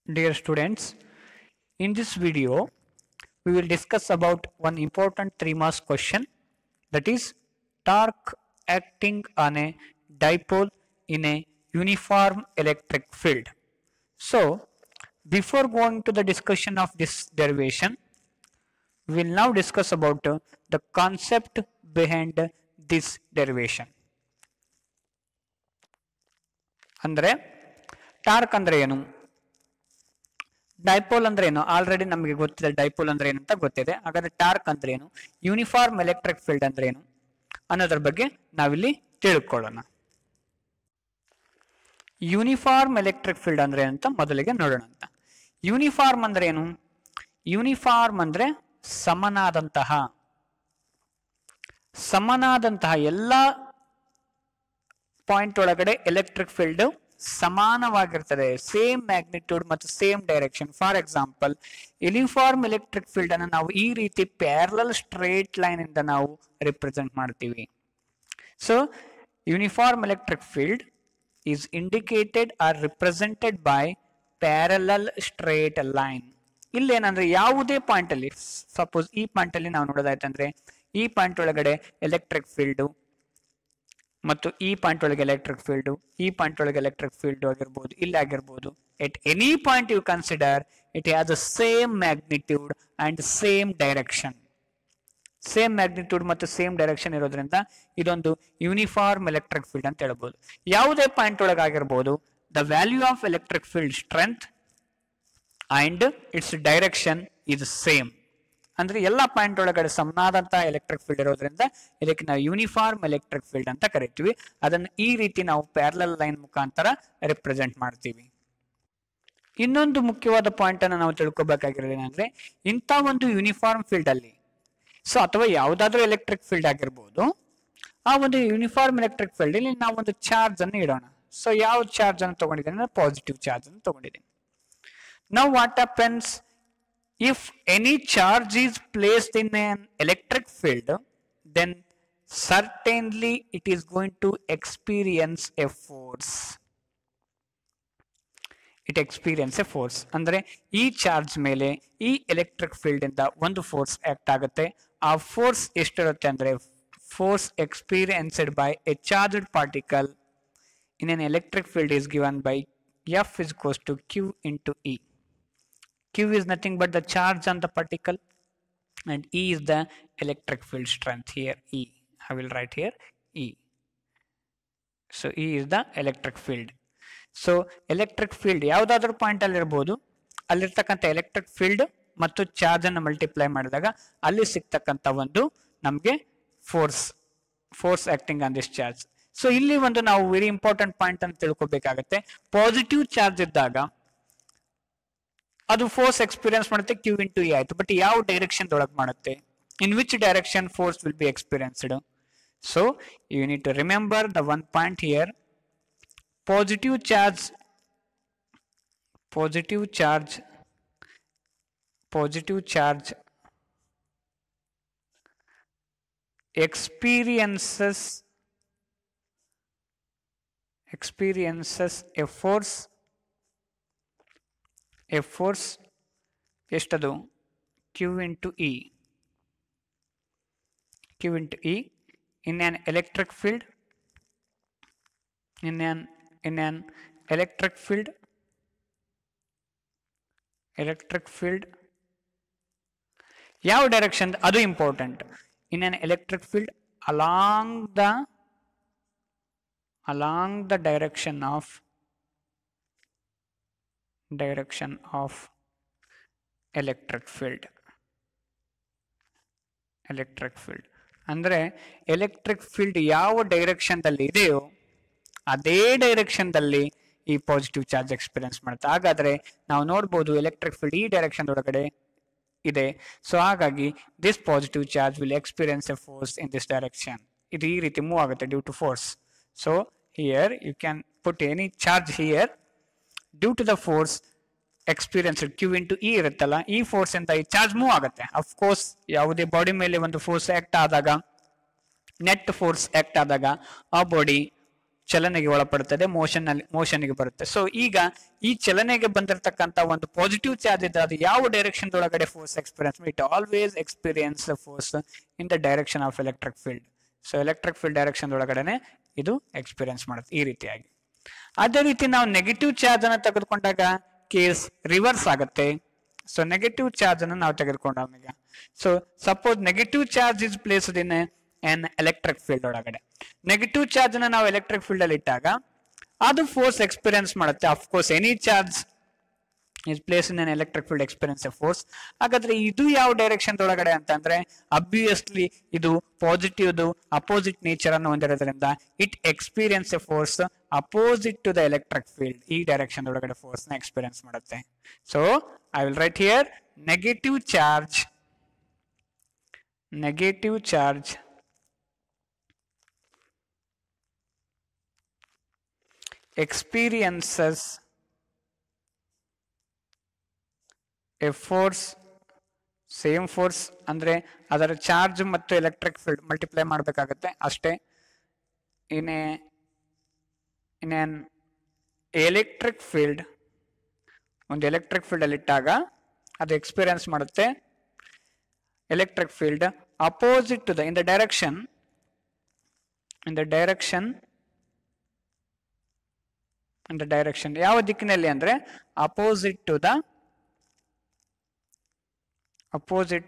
Dear students, in this video we will discuss about one important 3 marks question, that is torque acting on a dipole in a uniform electric field. So before going to the discussion of this derivation, we will now discuss about the concept behind this derivation. ಅಂದ್ರೆ torque ಅಂದ್ರೆ ಏನು, dipole ಅಂದ್ರೆ ಏನು, already ನಮಗೆ ಗೊತ್ತಿದೆ dipole ಅಂದ್ರೆ ಏನು ಅಂತ ಗೊತ್ತಿದೆ. ಹಾಗಾದ್ರೆ ಟಾರ್ಕ್ ಅಂದ್ರೆ ಏನು, ಯೂನಿಫಾರ್ಮ್ ಎಲೆಕ್ಟ್ರಿಕ್ ಫೀಲ್ಡ್ ಅಂದ್ರೆ ಏನು ಅನ್ನೋದ್ರ ಬಗ್ಗೆ ನಾವಿಲ್ಲಿ ತಿಳ್ಕೊಳ್ಳೋಣ. ಯೂನಿಫಾರ್ಮ್ ಎಲೆಕ್ಟ್ರಿಕ್ ಫೀಲ್ಡ್ ಅಂದ್ರೆ ಅಂತ ಮೊದಲಿಗೆ ನೋಡೋಣ ಅಂತ. ಯೂನಿಫಾರ್ಮ್ ಅಂದ್ರೆ ಏನು, ಯೂನಿಫಾರ್ಮ್ ಅಂದ್ರೆ ಸಮನಾದಂತಹ ಎಲ್ಲ ಪಾಯಿಂಟ್ ಒಳಗಡೆ ಎಲೆಕ್ಟ್ರಿಕ್ ಫೀಲ್ಡ್ ಸಮಾನವಾಗಿರ್ತದೆ, ಸೇಮ್ ಮ್ಯಾಗ್ನಿಟ್ಯೂಡ್ ಮತ್ತು same direction. For example, uniform electric field ಅನ್ನು ನಾವು ಈ ರೀತಿ ಪ್ಯಾರಲಲ್ ಸ್ಟ್ರೇಟ್ ಲೈನ್ ಇಂದ ನಾವು ರಿಪ್ರೆಸೆಂಟ್ ಮಾಡ್ತೀವಿ. So uniform electric field is indicated or represented by parallel straight line. ಇಲ್ಲಿ ಏನಂದ್ರೆ ಯಾವುದೇ ಪಾಯಿಂಟ್ ಅಲ್ಲಿ, ಸಪೋಸ್ ಈ ಪಾಯಿಂಟ್ ಅಲ್ಲಿ ನಾವು ನೋಡೋದಾಯ್ತಂದ್ರೆ ಈ ಪಾಯಿಂಟ್ ಒಳಗಡೆ ಎಲೆಕ್ಟ್ರಿಕ್ ಫೀಲ್ಡ್ ಮತ್ತು ಈ ಪಾಯಿಂಟ್ ಒಳಗೆ ಎಲೆಕ್ಟ್ರಿಕ್ ಫೀಲ್ಡ್, ಈ ಪಾಯಿಂಟ್ ಒಳಗೆ ಎಲೆಕ್ಟ್ರಿಕ್ ಫೀಲ್ಡ್ ಆಗಿರ್ಬೋದು, ಇಲ್ಲಿ ಆಗಿರ್ಬೋದು. At any point you consider it has the same magnitude and same direction. Same magnitude ಮತ್ತು ಸೇಮ್ ಡೈರೆಕ್ಷನ್ ಇರೋದ್ರಿಂದ ಇದೊಂದು ಯೂನಿಫಾರ್ಮ್ ಎಲೆಕ್ಟ್ರಿಕ್ ಫೀಲ್ಡ್ ಅಂತ ಹೇಳ್ಬೋದು. ಯಾವುದೇ ಪಾಯಿಂಟ್ ಒಳಗಾಗಿರ್ಬೋದು, the value of electric field strength and its direction is same. ಅಂದ್ರೆ ಎಲ್ಲ point ಒಳಗಡೆ ಸಮನಾದಂತಹ ಎಲೆಕ್ಟ್ರಿಕ್ ಫೀಲ್ಡ್ ಇರೋದ್ರಿಂದ ಇದಕ್ಕೆ ನಾವು ಯೂನಿಫಾರ್ಮ್ ಎಲೆಕ್ಟ್ರಿಕ್ ಫೀಲ್ಡ್ ಅಂತ ಕರಿತೀವಿ. ಅದನ್ನು ಈ ರೀತಿ ನಾವು ಪ್ಯಾರಲಲ್ ಲೈನ್ ಮುಖಾಂತರ ರಿಪ್ರೆಸೆಂಟ್ ಮಾಡ್ತೀವಿ. ಇನ್ನೊಂದು ಮುಖ್ಯವಾದ ಪಾಯಿಂಟ್ ಅನ್ನು ನಾವು ತಿಳ್ಕೊಬೇಕಾಗಿರೋದೇನಂದ್ರೆ, ಇಂಥ ಒಂದು ಯೂನಿಫಾರ್ಮ್ ಫೀಲ್ಡ್ ಅಲ್ಲಿ, ಸೊ ಅಥವಾ ಯಾವುದಾದ್ರೂ ಎಲೆಕ್ಟ್ರಿಕ್ ಫೀಲ್ಡ್ ಆಗಿರ್ಬೋದು, ಆ ಒಂದು ಯೂನಿಫಾರ್ಮ್ ಎಲೆಕ್ಟ್ರಿಕ್ ಫೀಲ್ಡ್ ಇಲ್ಲಿ ನಾವು ಒಂದು ಚಾರ್ಜ್ ಅನ್ನು ಇಡೋಣ. ಸೊ ಯಾವ ಚಾರ್ಜ್ ಅನ್ನು ತಗೊಂಡಿದ್ದೇನೆ ಅಂದ್ರೆ ಪಾಸಿಟಿವ್ ಚಾರ್ಜ್ ಅನ್ನು ತಗೊಂಡಿದ್ದೀನಿ. Now what happens if any charge is placed in an electric field, then certainly it is going to experience a force. It experience a force. ಅಂದ್ರೆ ಈ ಚಾರ್ಜ್ ಮೇಲೆ ಈ ಎಲೆಕ್ಟ್ರಿಕ್ ಫೀಲ್ಡ್ ಇಂದ ಒಂದು ಫೋರ್ಸ್ ಆಕ್ಟ್ ಆಗುತ್ತೆ. ಆ ಫೋರ್ಸ್ ಎಷ್ಟಿರುತ್ತೆ ಅಂದ್ರೆ, force experienced by a charged particle in an electric field is given by F is equals to Q into E. Q is nothing but the charge on the particle and E is the electric field strength. Here E, I will write here E. So E is the electric field. So electric field ಯಾವುದಾದ್ರೂ point ಅಲ್ಲಿ ಇರಬಹುದು, ಅಲ್ಲಿರ್ತಕ್ಕಂಥ electric field ಮತ್ತು charge ಅನ್ನು multiply ಮಾಡಿದಾಗ ಅಲ್ಲಿ ಸಿಗ್ತಕ್ಕಂಥ ಒಂದು ನಮಗೆ force acting on this charge. So ಇಲ್ಲಿ ಒಂದು ನಾವು ವೆರಿ ಇಂಪಾರ್ಟೆಂಟ್ ಪಾಯಿಂಟ್ ಅನ್ನು ತಿಳ್ಕೊಬೇಕಾಗತ್ತೆ. ಪಾಸಿಟಿವ್ ಚಾರ್ಜ್ ಇದ್ದಾಗ ಅದು ಫೋರ್ಸ್ ಎಕ್ಸ್ಪೀರಿಯನ್ಸ್ ಮಾಡುತ್ತೆ, Q ಇಂಟು E ಆಯ್ತು. ಬಟ್ ಯಾವ ಡೈರೆಕ್ಷನ್ ಒಳಗೆ ಮಾಡುತ್ತೆ, in which direction force will be experienced. So you need to remember the one point here, positive charge experiences a force ಎಷ್ಟದು, Q into E in an electric field, in an electric field ಯಾವ direction ಅದು important. In an electric field along the direction of electric field. ಅಂದ್ರೆ electric field ಯಾವ direction ದಲ್ಲಿ ಇದೆಯೋ ಅದೇ direction ದಲ್ಲಿ ಈ ಪಾಸಿಟಿವ್ ಚಾರ್ಜ್ ಎಕ್ಸ್ಪೀರಿಯನ್ಸ್ ಮಾಡುತ್ತೆ. ಹಾಗಾದ್ರೆ ನಾವು ನೋಡ್ಬೋದು ಎಲೆಕ್ಟ್ರಿಕ್ ಫೀಲ್ಡ್ ಈ ಡೈರೆಕ್ಷನ್ ಒಳಗಡೆ ಇದೆ. ಸೊ ಹಾಗಾಗಿ this positive charge will experience a force in this direction. ಇದು ಈ ರೀತಿ ಮೂವ್ ಆಗುತ್ತೆ due to force. So here you can put any charge here, due to the force experience Q into E ಇರುತ್ತಲ್ಲ, ಈ force ಇಂದ ಈ charge move ಆಗುತ್ತೆ. Of course ಯಾವುದೇ ಬಾಡಿ ಮೇಲೆ ಒಂದು ಫೋರ್ಸ್ ಆಕ್ಟ್ ಆದಾಗ, ನೆಟ್ ಫೋರ್ಸ್ ಆಕ್ಟ್ ಆದಾಗ ಆ ಬಾಡಿ ಚಲನೆಗೆ ಒಳಪಡುತ್ತದೆ, ಮೋಷನ್ಗೆ ಬರುತ್ತೆ. ಸೊ ಈಗ ಈ ಚಲನೆಗೆ ಬಂದಿರತಕ್ಕಂತ ಒಂದು ಪಾಸಿಟಿವ್ ಚಾರ್ಜ್ ಇದ್ರೆ ಅದು ಯಾವ ಡೈರೆಕ್ಷನ್ ಒಳಗಡೆ force experience, it always experience force in the direction of electric field. So electric field direction ಒಳಗಡೆ ಇದು ಎಕ್ಸ್ಪೀರಿಯನ್ಸ್ ಮಾಡುತ್ತೆ ಈ ರೀತಿಯಾಗಿ. ಅದೇ ರೀತಿ ನಾವು ನೆಗೆಟಿವ್ ಚಾರ್ಜ್ ಅನ್ನು ತೆಗೆದುಕೊಂಡಾಗ ಕೇಸ್ ರಿವರ್ಸ್ ಆಗುತ್ತೆ. ಸೊ ನೆಗೆಟಿವ್ ಚಾರ್ಜ್ ಅನ್ನು ನಾವು ತೆಗೆದುಕೊಂಡಾಗ, so suppose negative charge is placed in N electric field ಒಳಗಡೆ, ನೆಗೆಟಿವ್ ಚಾರ್ಜ್ ಅನ್ನು ನಾವು ಎಲೆಕ್ಟ್ರಿಕ್ ಫೀಲ್ಡ್ ಅಲ್ಲಿ ಇಟ್ಟಾಗ ಅದು ಫೋರ್ಸ್ ಎಕ್ಸ್ಪೀರಿಯನ್ಸ್ ಮಾಡುತ್ತೆ. Of course any charge is place in N electric field experience a force. ಹಾಗಾದ್ರೆ ಇದು ಯಾವ ಡೈರೆಕ್ಷನ್ ಒಳಗಡೆ ಅಂತಂದ್ರೆ ಅಬ್ವಿಯಸ್ಲಿ ಇದು ಪಾಸಿಟಿವ್ ಅಪೋಸಿಟ್ ನೇಚರ್ ಅನ್ನು ಹೊಂದಿರೋದ್ರಿಂದ it experience a force opposite to the electric field. ಈ ಡೈರೆಕ್ಷನ್ ಒಳಗಡೆ ಫೋರ್ಸ್ ನ ಎಕ್ಸ್ಪೀರಿಯನ್ಸ್ ಮಾಡುತ್ತೆ. So I will write here negative charge experiences a force, same force ಅಂದ್ರೆ ಅದರ ಚಾರ್ಜ್ ಮತ್ತು ಎಲೆಕ್ಟ್ರಿಕ್ ಫೀಲ್ಡ್ ಮಲ್ಟಿಪ್ಲೈ ಮಾಡಬೇಕಾಗುತ್ತೆ ಅಷ್ಟೇ. ಇನ್ ಎಲೆಕ್ಟ್ರಿಕ್ ಫೀಲ್ಡ್, ಒಂದು ಎಲೆಕ್ಟ್ರಿಕ್ ಫೀಲ್ಡ್ ಅಲ್ಲಿ ಇಟ್ಟಾಗ ಅದು ಎಕ್ಸ್ಪೀರಿಯನ್ಸ್ ಮಾಡುತ್ತೆ electric field opposite to the in the direction ಯಾವ ದಿಕ್ಕಿನಲ್ಲಿ ಅಂದ್ರೆ opposite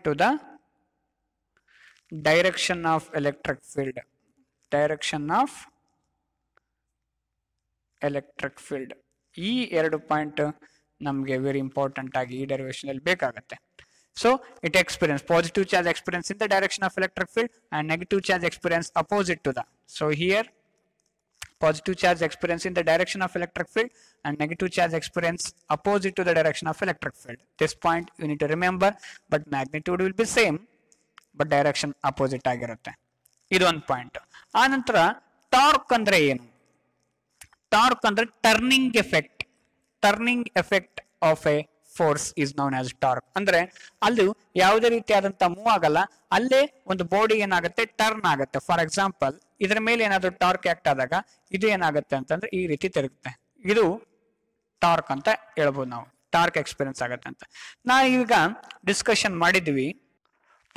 to the direction of electric field. ಈ ಎರಡು ಪಾಯಿಂಟ್ ನಮಗೆ ವೆರಿ ಇಂಪಾರ್ಟೆಂಟ್ ಆಗಿ ಈ ಡೈರೆಕ್ಷನ್ ಅಲ್ಲಿ ಬೇಕಾಗುತ್ತೆ. So it experience positive charge experience in the direction of electric field and negative charge experience opposite to the. So here positive charge experience in the direction of electric field and negative charge experience opposite to the direction of electric field. This point you need to remember, but magnitude will be same but direction opposite ಆಗಿರುತ್ತೆ. ಇದು ಒಂದು point. ಆ ನಂತರ torque ಅಂದ್ರೆ ಏನು? Torque ಅಂದ್ರೆ turning effect of A force is known as torque. ಅಂದ್ರೆ ಅಲ್ಲಿ ಯಾವುದೇ ರೀತಿಯಾದಂತ ಮೂವ್ ಆಗಲ್ಲ, ಅಲ್ಲೇ ಒಂದು ಬಾಡಿ ಏನಾಗುತ್ತೆ ಟರ್ನ್ ಆಗುತ್ತೆ. ಫಾರ್ ಎಕ್ಸಾಂಪಲ್ ಇದ್ರ ಮೇಲೆ ಏನಾದ್ರು ಟಾರ್ಕ್ ಆಕ್ಟ್ ಆದಾಗ ಇದು ಏನಾಗುತ್ತೆ ಅಂತಂದ್ರೆ ಈ ರೀತಿ ತಿರುಗುತ್ತೆ. ಇದು ಟಾರ್ಕ್ ಅಂತ ಹೇಳ್ಬೋದು ನಾವು, ಟಾರ್ಕ್ ಎಕ್ಸ್ಪೀರಿಯನ್ಸ್ ಆಗುತ್ತೆ ಅಂತ. ನಾ ಈಗ ಡಿಸ್ಕಷನ್ ಮಾಡಿದ್ವಿ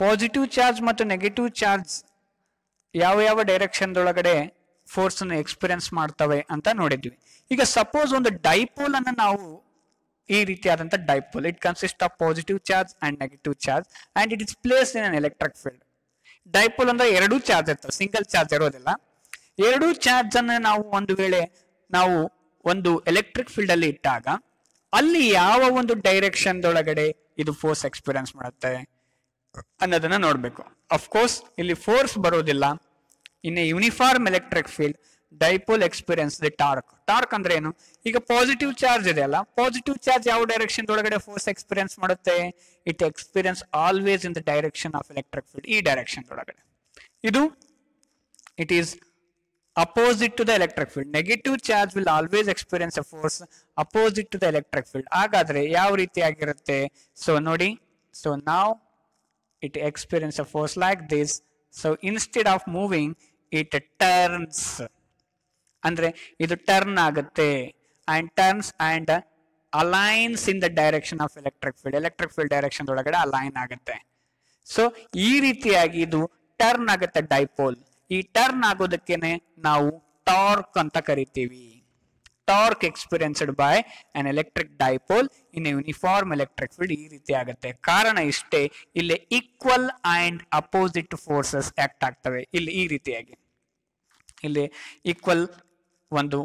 ಪಾಸಿಟಿವ್ ಚಾರ್ಜ್ ಮತ್ತು ನೆಗೆಟಿವ್ ಚಾರ್ಜ್ ಯಾವ ಯಾವ ಡೈರೆಕ್ಷನ್ ಒಳಗಡೆ ಫೋರ್ಸ್ ಅನ್ನು ಎಕ್ಸ್ಪೀರಿಯನ್ಸ್ ಮಾಡ್ತವೆ ಅಂತ ನೋಡಿದ್ವಿ. ಈಗ ಸಪೋಸ್ ಒಂದು ಡೈಪೋಲ್ ಅನ್ನು ನಾವು ಈ ರೀತಿಯಾದಂತ dipole, it consist of positive charge and negative charge and it is placed in an electric field. Dipole ಅಂದ್ರೆ ಎರಡು ಚಾರ್ಜ್ ಇರ್ತವೆ, ಸಿಂಗಲ್ ಚಾರ್ಜ್ ಇರೋದಿಲ್ಲ. ಎರಡು ಚಾರ್ಜ್ ಅನ್ನ ನಾವು ಒಂದು ವೇಳೆ ನಾವು ಒಂದು ಎಲೆಕ್ಟ್ರಿಕ್ ಫೀಲ್ಡ್ ಅಲ್ಲಿ ಇಟ್ಟಾಗ ಅಲ್ಲಿ ಯಾವ ಒಂದು ಡೈರೆಕ್ಷನ್ ಒಳಗಡೆ ಇದು ಫೋರ್ಸ್ ಎಕ್ಸ್ಪೀರಿಯನ್ಸ್ ಮಾಡುತ್ತೆ ಅನ್ನೋದನ್ನ ನೋಡ್ಬೇಕು. ಅಫ್ಕೋರ್ಸ್ ಇಲ್ಲಿ ಫೋರ್ಸ್ ಬರೋದಿಲ್ಲ. In a uniform electric field dipole experience the torque. Torque ಅಂದ್ರೆ ಏನು? ಈಗ ಪಾಸಿಟಿವ್ ಚಾರ್ಜ್ ಇದೆ ಅಲ್ಲ, ಪಾಸಿಟಿವ್ ಚಾರ್ಜ್ ಯಾವ ಡೈರೆಕ್ಷನ್ ಒಳಗಡೆ ಫೋರ್ಸ್ ಎಕ್ಸ್ಪೀರಿಯನ್ಸ್ ಮಾಡುತ್ತೆ? It experience always in the direction of electric field. ಈ ಡೈರೆಕ್ಷನ್ ಒಳಗಡೆ ಇದು it is opposite to the electric field. Negative charge will always experience a force opposite to the electric field. ಹಾಗಾದ್ರೆ ಯಾವ ರೀತಿಯಾಗಿರುತ್ತೆ? So ನೋಡಿ, so ನಾವ್ it experience a force like this. So instead of moving it turns, ಅಂದ್ರೆ ಇದು turn ಆಗುತ್ತೆ and turns and aligns in the direction of electric field direction ಒಳಗಡೆ align ಆಗುತ್ತೆ. ಸೊ ಈ ರೀತಿಯಾಗಿ ಇದು ಟರ್ನ್ ಆಗುತ್ತೆ ಡೈಪೋಲ್. ಈ ಟರ್ನ್ ಆಗೋದಕ್ಕೇನೆ ನಾವು ಟಾರ್ಕ್ ಅಂತ ಕರಿತೀವಿ. Torque experienced by an electric dipole in a uniform electric field. ಈ ರೀತಿ ಆಗುತ್ತೆ. ಕಾರಣ ಇಷ್ಟೇ, ಇಲ್ಲಿ equal and opposite forces act ಆಗ್ತವೆ. ಇಲ್ಲಿ ಈ ರೀತಿಯಾಗಿ ಇಲ್ಲಿ ಈಕ್ವಲ್ ಒಂದು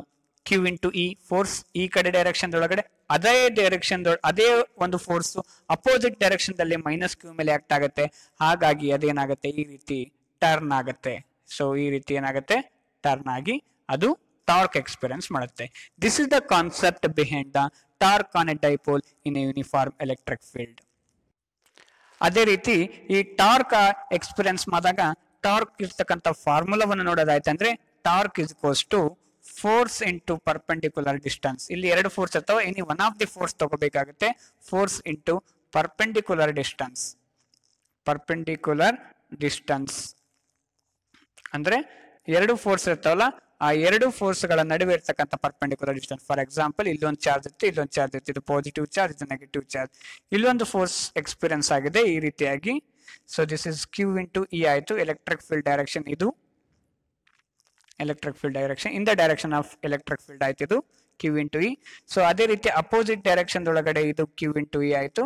ಕ್ಯೂ ಇಂಟು ಇ ಫೋರ್ಸ್ ಈ ಕಡೆ ಡೈರೆಕ್ಷನ್ ಒಳಗಡೆ, ಅದೇ ಡೈರೆಕ್ಷನ್ ಅದೇ ಒಂದು ಫೋರ್ಸ್ ಅಪೋಸಿಟ್ ಡೈರೆಕ್ಷನ್ ದಲ್ಲಿ ಮೈನಸ್ ಕ್ಯೂ ಮೇಲೆ ಆಕ್ಟ್ ಆಗುತ್ತೆ. ಹಾಗಾಗಿ ಅದೇನಾಗುತ್ತೆ, ಈ ರೀತಿ ಟರ್ನ್ ಆಗುತ್ತೆ. ಸೊ ಈ ರೀತಿ ಏನಾಗುತ್ತೆ, ಟರ್ನ್ ಆಗಿ ಅದು ಟಾರ್ಕ್ ಎಕ್ಸ್ಪೀರಿಯನ್ಸ್ ಮಾಡುತ್ತೆ. This is the concept behind the torque on A dipole in a uniform electric field. ಅದೇ ರೀತಿ ಈ ಟಾರ್ಕ್ ಎಕ್ಸ್ಪೀರಿಯನ್ಸ್ ಮಾಡಿದಾಗ ಟಾರ್ಕ್ ಇರ್ತಕ್ಕಂಥ ಫಾರ್ಮುಲಾವನ್ನು ನೋಡೋದಾಯ್ತು ಅಂದ್ರೆ torque is equals to force into perpendicular distance. ಇಲ್ಲಿ ಎರಡು ಫೋರ್ಸ್ ಇರ್ತಾವೆ, any one of the force ತಗೋಬೇಕಾಗುತ್ತೆ. ಫೋರ್ಸ್ ಇಂಟು ಪರ್ಪೆಂಡಿಕ್ಯುಲರ್ ಡಿಸ್ಟೆನ್ಸ್ ಅಂದ್ರೆ ಎರಡು ಫೋರ್ಸ್ ಇರ್ತಾವಲ್ಲ, ಆ ಎರಡು ಫೋರ್ಸ್ ಗಳ ನಡುವೆ ಇರ್ತಕ್ಕಂಥ ಪರ್ಪೆಂಡಿಕ್ಯುಲರ್ ಡಿಸ್ಟೆನ್ಸ್. ಫಾರ್ ಎಕ್ಸಾಂಪಲ್ ಇಲ್ಲೊಂದು ಚಾರ್ಜ್ ಇತ್ತು, ಇಲ್ಲೊಂದು ಚಾರ್ಜ್ ಇತ್ತು, ಇದು ಪಾಸಿಟಿವ್ ಚಾರ್ಜ್, ಇದು ನೆಗೆಟಿವ್ ಚಾರ್ಜ್. ಇಲ್ಲೊಂದು ಫೋರ್ಸ್ ಎಕ್ಸ್ಪೀರಿಯನ್ಸ್ ಆಗಿದೆ ಈ ರೀತಿಯಾಗಿ. So this is Q into E ಆಯ್ತು. ಎಲೆಕ್ಟ್ರಿಕ್ ಫೀಲ್ಡ್ ಡೈರೆಕ್ಷನ್ ಇದು electric field direction, in the direction of electric field ಆಯ್ತು ಇದು ಕ್ಯೂ ಇಂಟು ಇ. ಸೊ ಅದೇ ರೀತಿ ಅಪೋಸಿಟ್ ಡೈರೆಕ್ಷನ್ ಒಳಗಡೆ ಇದು ಕ್ಯೂ ಇಂಟು ಇ ಆಯ್ತು.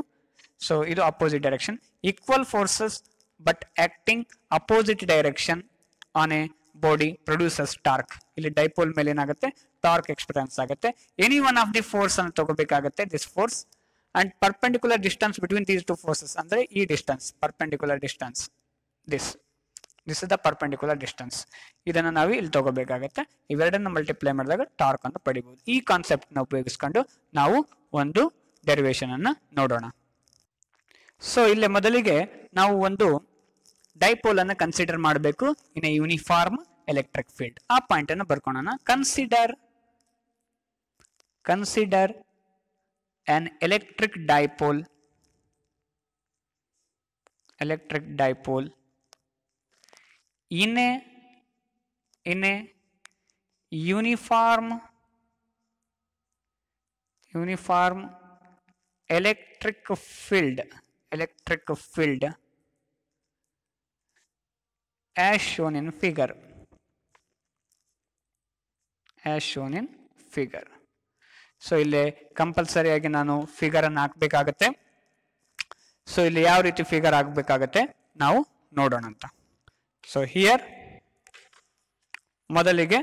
ಸೊ ಇದು opposite direction. Equal forces but acting opposite direction on a body produces torque. ಇಲ್ಲಿ dipole ಮೇಲೆ ಏನಾಗುತ್ತೆ, ಟಾರ್ಕ್ ಎಕ್ಸ್ಪೀರಿಯನ್ಸ್ ಆಗುತ್ತೆ. Any one of the force ಅನ್ನು ತಗೋಬೇಕಾಗುತ್ತೆ, this force and perpendicular distance between these two forces, ಅಂದ್ರೆ ಈ distance perpendicular distance, this is the perpendicular distance. ಇದನ್ನು ನಾವು ಇಲ್ಲಿ ತಗೋಬೇಕಾಗತ್ತೆ. ಇವೆರಡನ್ನು ಮಲ್ಟಿಪ್ಲೈ ಮಾಡಿದಾಗ ಟಾರ್ಕ್ ಅನ್ನು ಪಡಿಬಹುದು. ಈ ಕಾನ್ಸೆಪ್ಟ್ ನ ಉಪಯೋಗಿಸಿಕೊಂಡು ನಾವು ಒಂದು ಡೆರಿವೇಶನ್ ಅನ್ನ ನೋಡೋಣ. ಸೊ ಇಲ್ಲಿ ಮೊದಲಿಗೆ ನಾವು ಒಂದು ಡೈಪೋಲ್ ಅನ್ನು ಕನ್ಸಿಡರ್ ಮಾಡಬೇಕು in a uniform electric field. ಆ ಪಾಯಿಂಟ್ ಅನ್ನು ಬರ್ಕೊಳ್ಳೋಣ. Consider an electric dipole in a uniform electric field as shown in figure. So ಇಲ್ಲಿ ಕಂಪಲ್ಸರಿ ಆಗಿ ನಾನು ಫಿಗರ್ ಅನ್ನು ಹಾಕ್ಬೇಕಾಗತ್ತೆ. ಸೊ ಇಲ್ಲಿ ಯಾವ ರೀತಿ ಫಿಗರ್ ಹಾಕ್ಬೇಕಾಗತ್ತೆ ನಾವು ನೋಡೋಣ ಅಂತ. ಸೊ ಹಿಯರ್ ಮೊದಲಿಗೆ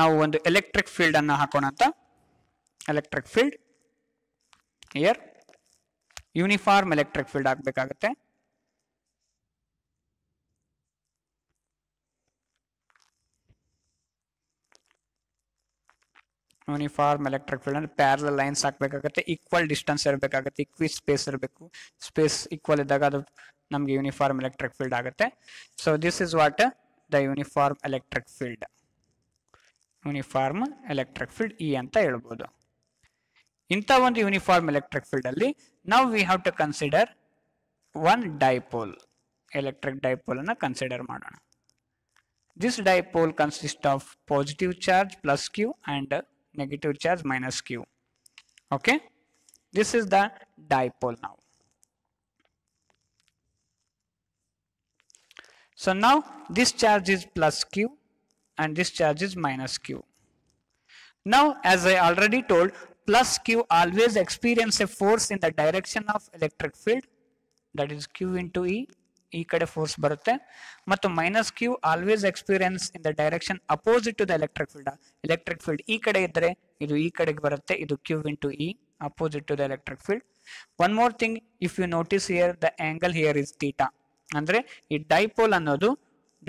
ನಾವು ಒಂದು ಎಲೆಕ್ಟ್ರಿಕ್ ಫೀಲ್ಡ್ ಅನ್ನು ಹಾಕೋಣ ಅಂತ. Electric field here uniform electric field ಹಾಕ್ಬೇಕಾಗತ್ತೆ. ಯೂನಿಫಾರ್ಮ್ ಎಲೆಕ್ಟ್ರಿಕ್ ಫೀಲ್ಡ್ ಅಂದ್ರೆ ಪ್ಯಾರಲಲ್ ಲೈನ್ಸ್ ಹಾಕ್ಬೇಕಾಗತ್ತೆ, ಈಕ್ವಲ್ ಡಿಸ್ಟೆನ್ಸ್ ಇರಬೇಕಾಗತ್ತೆ, ಈಕ್ವಿ ಸ್ಪೇಸ್ ಇರಬೇಕು. ಸ್ಪೇಸ್ ಈಕ್ವಲ್ ಇದ್ದಾಗ ಅದು ನಮಗೆ ಯೂನಿಫಾರ್ಮ್ ಎಲೆಕ್ಟ್ರಿಕ್ ಫೀಲ್ಡ್ ಆಗುತ್ತೆ. So this is what the uniform electric field. Uniform electric field E ಅಂತ ಹೇಳ್ಬೋದು. ಇಂಥ ಒಂದು ಯೂನಿಫಾರ್ಮ್ ಎಲೆಕ್ಟ್ರಿಕ್ ಫೀಲ್ಡ್ ಅಲ್ಲಿ ನಾವು we have to consider one dipole, electric dipole ಅನ್ನ ಕನ್ಸಿಡರ್ ಮಾಡೋಣ. This dipole consist of positive charge plus Q and negative charge minus q. Okay, this is the dipole now. So now this charge is plus q and this charge is minus q. Now as I already told, plus q always experience a force in the direction of electric field, that is q into e. ಈ ಕಡೆ force ಬರುತ್ತೆ. ಮತ್ತು minus Q always experience in the direction opposite to the electric field. Electric field ಈ ಕಡೆ ಇದ್ದರೆ ಇದು ಈ ಕಡೆಗೆ ಬರುತ್ತೆ, ಇದು Q into E opposite to the electric field. One more thing, if you notice here the angle here is theta. ಅಂದ್ರೆ ಈ ಡೈಪೋಲ್ ಅನ್ನೋದು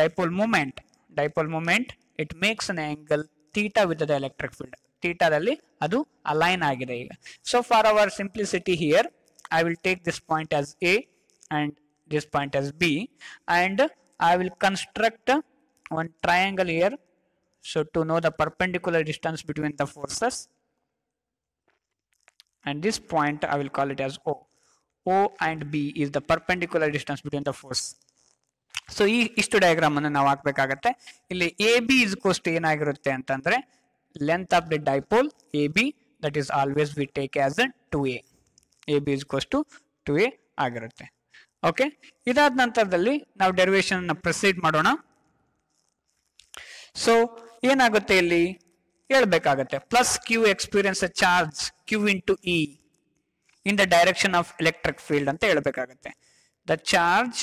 dipole moment it makes an angle theta with the electric field. ಥೀಟಾದಲ್ಲಿ ಅದು align ಆಗಿದೆ ಈಗ. So for our simplicity here I will take this point as A and this point as b, and I will construct one triangle here. So to know the perpendicular distance between the forces, and this point I will call it as o. O and b is the perpendicular distance between the force. So ಈ ಇಷ್ಟು diagram ಅನ್ನು ನಾವು ಹಾಕಬೇಕಾಗುತ್ತೆ. ಇಲ್ಲಿ A B is equals to ಏನಾಗಿರುತ್ತೆ ಅಂತಂದ್ರೆ length of the dipole A B, that is always we take as 2a. A B is equals to 2a ಆಗಿರುತ್ತೆ. Okay, ಇದಾದ ನಂತರದಲ್ಲಿ ನಾವು ಡೆರಿವೇಶನ್ ಅನ್ನು ಪ್ರೊಸೀಡ್ ಮಾಡೋಣ. ಸೊ ಏನಾಗುತ್ತೆ ಇಲ್ಲಿ ಹೇಳ್ಬೇಕಾಗತ್ತೆ, plus Q experience charge Q into E in the direction of electric field ಅಂತ ಹೇಳ್ಬೇಕಾಗತ್ತೆ. The charge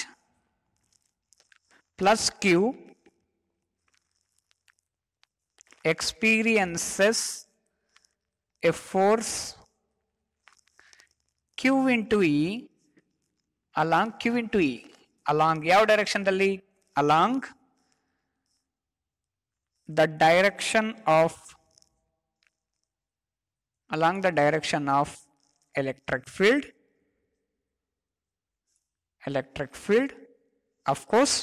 plus Q experiences a force Q into E along q into e. along ಯಾವ direction ದಲ್ಲಿ? along the direction of electric field of course.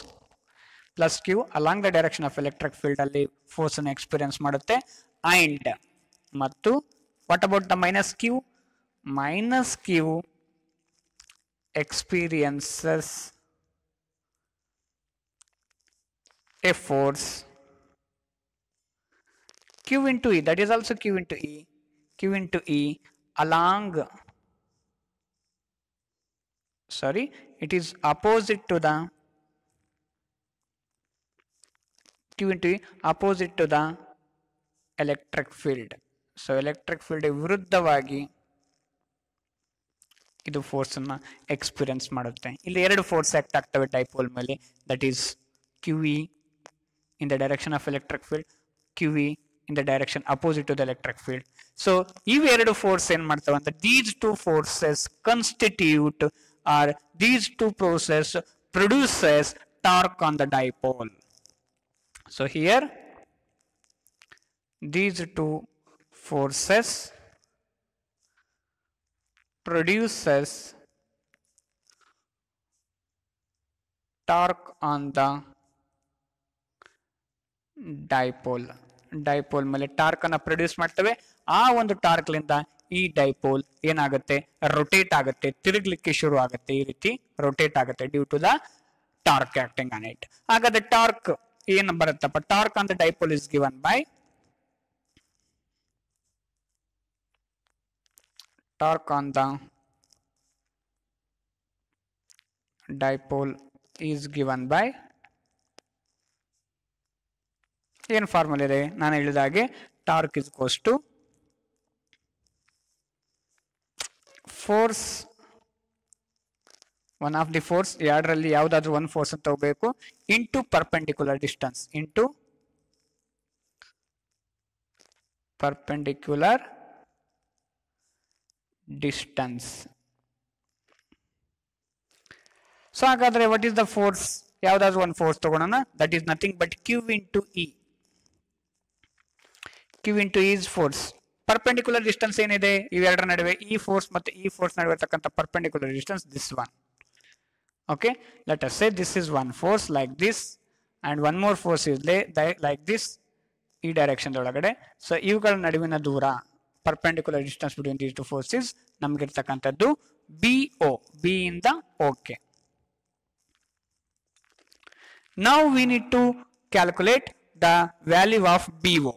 plus q along the direction of electric field ಅಲ್ಲಿ force ಅನ್ನು experience ಮಾಡುತ್ತೆ. and ಮತ್ತು what about the minus q experiences a force Q into E, that is also Q into E. Q into E along, sorry, it is opposite to the, Q into E opposite to the electric field. So electric field ವಿರುದ್ಧವಾಗಿ ಇದು force ಅನ್ನ experience ಮಾಡುತ್ತೆ. ಇಲ್ಲಿ ಎರಡು force act ಆಗ್ತವೆ dipole ಮೇಲೆ, that is QE in the direction of electric field, QE in the direction opposite to the electric field. So ಇವೆರಡು force ಏನ್ ಮಾಡ್ತವೆ ಅಂತ, these two forces constitute or these two process produces torque on the dipole. So here these two forces produces torque on the dipole. Dipole ಮೇಲೆ torque ಅನ್ನ produce ಮಾಡ್ತವೆ. ಆ ಒಂದು torque ಲಿಂದ ಈ ಡೈಪೋಲ್ ಏನಾಗುತ್ತೆ, ರೊಟೇಟ್ ಆಗುತ್ತೆ, ತಿರುಗ್ಲಿಕ್ಕೆ ಶುರು ಆಗುತ್ತೆ, ಈ ರೀತಿ ರೊಟೇಟ್ ಆಗುತ್ತೆ due to the torque acting on it. ಹಾಗಾದ್ರೆ ಟಾರ್ಕ್ ಏನು ಬರುತ್ತಪ್ಪ, torque on the dipole is given by, torque on the dipole is given by, ಏನು ಫಾರ್ಮುಲಾ ಇದೆ ನಾನು ಹೇಳಿದ ಹಾಗೆ, torque is equals to force, one of the force, ಎರಡರಲ್ಲಿ ಯಾವ್ದಾದ್ರು ಒಂದು ಫೋರ್ಸ್ ಅಂತ ತಗೋಬೇಕು, into perpendicular distance, into perpendicular distance. So ಹಾಗಾದ್ರೆ ವಾಟ್ ಈಸ್ ದ ಫೋರ್ಸ್, ಯಾವ್ದಾದ್ರು ಒಂದು ಫೋರ್ಸ್ ತಗೊಳ್ಳೋಣ, that is nothing but Q into E. Q into E is force. Perpendicular distance ಏನಿದೆ ಇವೆರಡರ ನಡುವೆ, ಈ ಫೋರ್ಸ್ ಮತ್ತೆ ಈ ಫೋರ್ಸ್ ನಡುವೆ ಇರತಕ್ಕಂಥ perpendicular distance this one. Okay, let us say this is one force like this and one more force is like this, ಈ direction ಒಳಗಡೆ. ಸೊ ಇವುಗಳ ನಡುವಿನ ದೂರ, perpendicular distance between these two forces ನಮಗೆ ಇರತಕ್ಕಂಥದ್ದು BO, B ಇಂದ OK. Now we need to calculate the value of BO.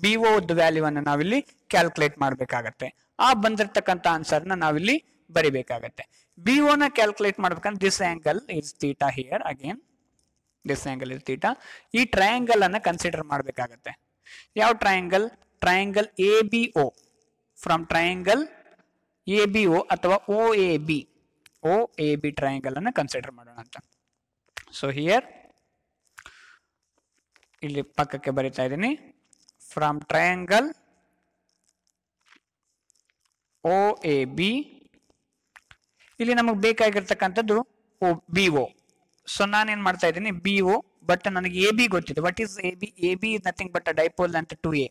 BO the value ಅನ್ನು ನಾವಿಲ್ಲಿ ಕ್ಯಾಲ್ಕುಲೇಟ್ ಮಾಡಬೇಕಾಗತ್ತೆ. ಆ ಬಂದಿರತಕ್ಕಂಥ ಆನ್ಸರ್ ನ ನಾವಿಲ್ಲಿ ಬರಿಬೇಕಾಗತ್ತೆ. BO ನ ಕ್ಯಾಲ್ಕುಲೇಟ್ ಮಾಡ್ಬೇಕಂದ್ರೆ this angle is theta here, again this angle is theta. ಈ ಟ್ರಯಾಂಗಲ್ ಅನ್ನ ಕನ್ಸಿಡರ್ ಮಾಡಬೇಕಾಗತ್ತೆ. ಯಾವ triangle, triangle ABO. From triangle ABO ಅಥವಾ OAB ಟ್ರಯಾಂಗಲ್ ಅನ್ನ ಕನ್ಸಿಡರ್ ಮಾಡೋಣ ಅಂತ. ಸೊ ಹಿಯರ್ ಇಲ್ಲಿ ಪಕ್ಕಕ್ಕೆ ಬರಿತಾ ಇದ್ದೀನಿ, ಫ್ರಮ್ ಟ್ರಯಾಂಗಲ್ OAB, ಇಲ್ಲಿ ನಮಗೆ ಬೇಕಾಗಿರ್ತಕ್ಕಂಥದ್ದು BO. ಸೊ ನಾನೇನ್ ಮಾಡ್ತಾ ಇದ್ದೀನಿ BO, ಬಟ್ ನನಗೆ AB ಗೊತ್ತಿದೆ. What is AB? AB is nothing but a dipole ಅಂತ 2A.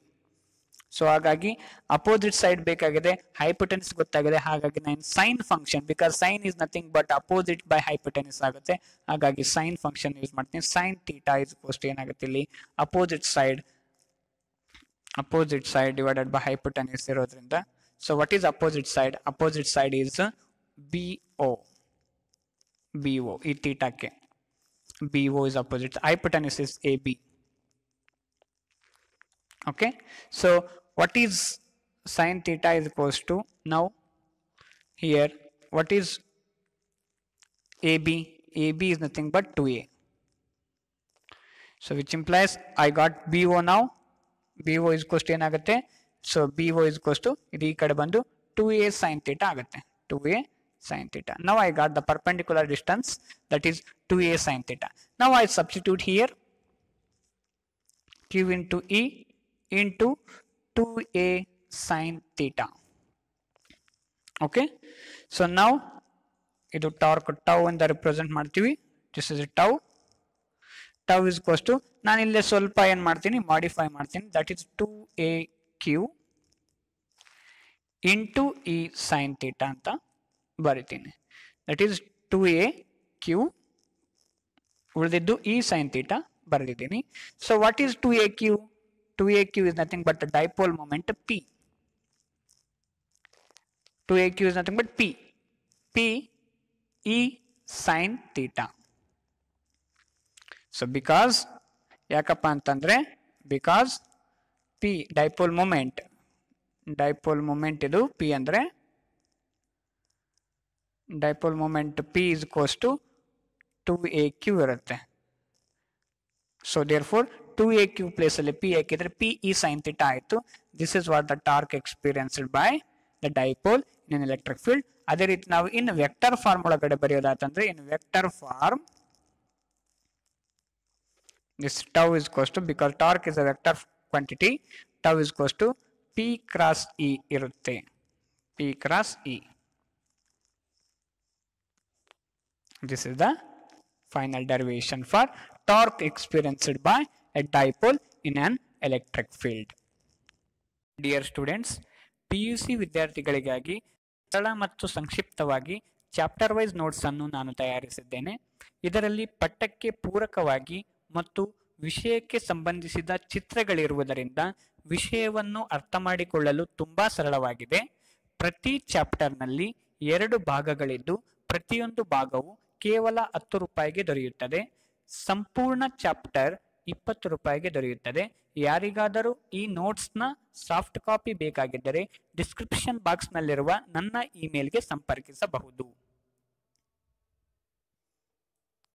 ಸೊ ಹಾಗಾಗಿ ಅಪೋಸಿಟ್ ಸೈಡ್ ಬೇಕಾಗಿದೆ, ಹೈಪೋಟೆನ್ಸ್ ಗೊತ್ತಾಗಿದೆ, ಹಾಗಾಗಿ ನಾನು sine function, because sine is nothing but opposite by hypotenuse ಆಗುತ್ತೆ, ಹಾಗಾಗಿ ಸೈನ್ ಫಂಕ್ಷನ್ ಯೂಸ್ ಮಾಡ್ತೀನಿ. ಸೈನ್ ಥೀಟಾ ಇಸ್ ಕೋಸ್ಟ್ ಏನಾಗುತ್ತೆ ಇಲ್ಲಿ, opposite side divided by hypotenuse ಇರೋದ್ರಿಂದ. So what is opposite side? Opposite side is BO. ಈ ಥೀಟಾಕ್ಕೆ BO is opposite, hypotenuse is AB. Okay, so what is sin theta is equals to, now here what is AB? AB is nothing but 2A. So which implies I got BO now. BO is equals to ಏನಾಗುತ್ತೆ? So BO is equals to ಇದು ಈ ಕಡೆ ಬಂದು 2A sin theta ಆಗುತ್ತೆ, 2A sin theta. Now I got the perpendicular distance, that is 2A sin theta. Now I substitute here Q into E into 2A sin theta. Okay, so now ಇದು torque tau ಅಂತ represent ಮಾಡ್ತೀವಿ. This is tau. Tau is equals to, ನಾನು ಇಲ್ಲೇ ಸ್ವಲ್ಪ ಏನು ಮಾಡ್ತೀನಿ, modify ಮಾಡ್ತೀನಿ, that is 2AQ ಇಂಟು E sin theta ಅಂತ ಬರಿತೀನಿ. ದಟ್ ಈಸ್ 2AQ, ಉಳಿದಿದ್ದು E sin theta ಬರೆದಿದ್ದೀನಿ. So what is 2AQ? 2AQ is nothing but the dipole moment P. 2AQ is nothing but P. P E sin theta. So because yakappa antandre, because P dipole moment ಇದು P ಅಂದ್ರೆ dipole moment P is equals to 2aq ಇರುತ್ತೆ. So therefore 2aq place ಅಲ್ಲಿ P ಹಾಕಿದ್ರೆ P E sine theta ಆಯಿತು. This is what the torque experienced by the dipole in electric field. ಅದೇ ರೀತಿ ನಾವು in vector form ಒಳಗಡೆ ಬರೆಯೋದಾತಂದ್ರೆ in vector form this tau is equals to, because torque is a vector quantity, tau is equals to p cross e irutte, p cross e. This is the final derivation for torque experienced by a dipole in an electric field. Dear students, PUC ವಿದ್ಯಾರ್ಥಿಗಳಿಗಾಗಿ ಸರಳ ಮತ್ತು ಸಂಕ್ಷಿಪ್ತವಾಗಿ chapter wise notes ಅನ್ನು ನಾನು ತಯಾರಿಸಿದ್ದೇನೆ. ಇದರಲ್ಲಿ ಪಠ್ಯಕ್ಕೆ ಪೂರಕವಾಗಿ ಮತ್ತು ವಿಷಯಕ್ಕೆ ಸಂಬಂಧಿಸಿದ ಚಿತ್ರಗಳಿರುವುದರಿಂದ ವಿಷಯವನ್ನು ಅರ್ಥ ಮಾಡಿಕೊಳ್ಳಲು ತುಂಬಾ ಸರಳವಾಗಿದೆ. ಪ್ರತಿ ಚಾಪ್ಟರ್ನಲ್ಲಿ 2 ಭಾಗಗಳಿದ್ದು ಪ್ರತಿಯೊಂದು ಭಾಗವು ಕೇವಲ 10 ರೂಪಾಯಿಗೆ ದೊರೆಯುತ್ತದೆ. ಸಂಪೂರ್ಣ ಚಾಪ್ಟರ್ 20 ರೂಪಾಯಿಗೆ ದೊರೆಯುತ್ತದೆ. ಯಾರಿಗಾದರೂ ಈ ನೋಟ್ಸ್ನ ಸಾಫ್ಟ್ ಕಾಪಿ ಬೇಕಾಗಿದ್ದರೆ ಡಿಸ್ಕ್ರಿಪ್ಷನ್ ಬಾಕ್ಸ್ನಲ್ಲಿರುವ ನನ್ನ ಇಮೇಲ್ಗೆ ಸಂಪರ್ಕಿಸಬಹುದು.